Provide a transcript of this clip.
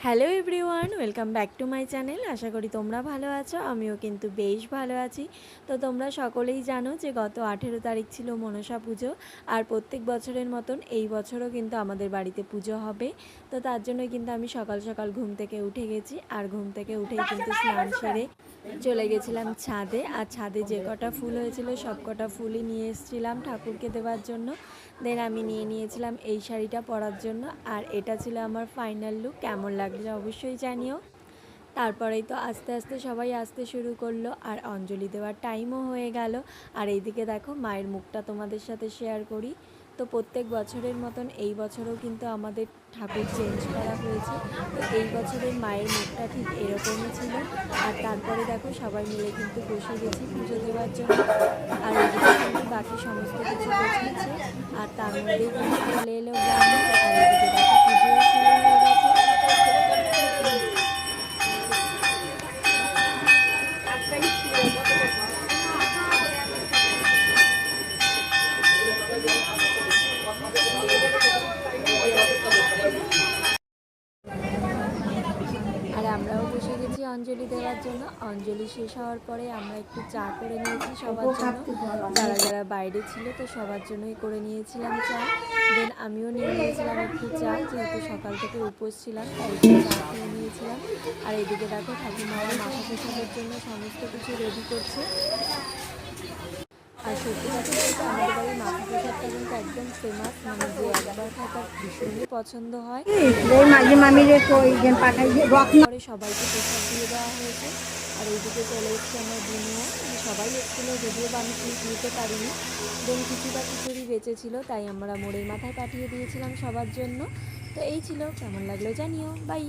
Hello everyone, welcome back to my channel. আশা করি তোমরা ভালো আছো, আমিও কিন্তু বেশ ভালো আছি। তো তোমরা সকলেই জানো যে গত 18 তারিখ ছিল মনসা পুজো, আর প্রত্যেক বছরের মতন এই বছরও কিন্তু আমাদের বাড়িতে পুজো হবে। তো তার জন্যই কিন্তু আমি সকাল সকাল ঘুম থেকে উঠে গেছি, আর ঘুম থেকে উঠেই কিন্তু স্নান সেরে চলে গেছিলাম ছাদে। আর ছাদে যে কটা ফুল হয়েছিল সব কটা ফুলই নিয়ে এসেছিলাম ঠাকুরকে দেওয়ার জন্য। দেন আমি নিয়ে নিয়েছিলাম এই শাড়িটা পরার জন্য, আর এটা ছিল আমার ফাইনাল লুক। কেমন লাগছে অবশ্যই জানিও। তারপরেই তো আস্তে আস্তে সবাই আসতে শুরু করলো, আর অঞ্জলি দেওয়ার টাইমও হয়ে গেল। আর এইদিকে দেখো মায়ের মুখটা তোমাদের সাথে শেয়ার করি। তো প্রত্যেক বছরের মতন এই বছরও কিন্তু আমাদের ঠাকুর চেঞ্জ করা হয়েছে। তো এই বছরের মায়ের মুখটা ঠিক এরকমই ছিল। আর তারপরে দেখো সবাই মিলে কিন্তু বসে গেছি পুজো দেওয়ার জন্য। আর এইদিকে কিন্তু বাকি সমস্ত কিছু গোছাচ্ছে, আর তার মধ্যেই কিন্তু চলে এলো ব্রাহ্মণ। আর এইদিকে দেখো পুজো শুরু হয়ে গেছে। আর আমরাও বসে গেছি অঞ্জলি দেওয়ার জন্য। অঞ্জলি শেষ হওয়ার পরে আমরা একটু চা করে নিয়েছি সবার জন্য, যারা যারা বাইরে ছিল তো সবার জন্যই করে নিয়েছিলাম চা। দেন আমিও নিয়ে নিয়েছিলাম একটু চা, যেহেতু সকাল থেকে উপোস ছিলাম তাই একটু চা খেয়ে নিয়েছিলাম। আর এদিকে দেখো ঠাকুমারা মাথা প্রসাদের জন্য সমস্ত কিছু রেডি করছে। আর সত্যি কথা বলতে আমাদের বাড়ির মাথা প্রসাদটা কিন্তু একদম ফেমাস, মানে যে একবার খায় তার ভীষণই পছন্দ হয়। পরে সবাইকে প্রসাদ দিয়ে দেওয়া হয়েছে। আর এইদিকে চলে এসছে আমার বুনিয়া, সবাই এসেছিলো যদিও বা আমি ঠিক নিতে পারিনি। দেন কিছুটা খিচুড়ি বেঁচেছিল, তাই আমরা মোড়ের মাথায় পাঠিয়ে দিয়েছিলাম সবার জন্য। তো এই ছিল, কেমন লাগলো জানিও। বাই।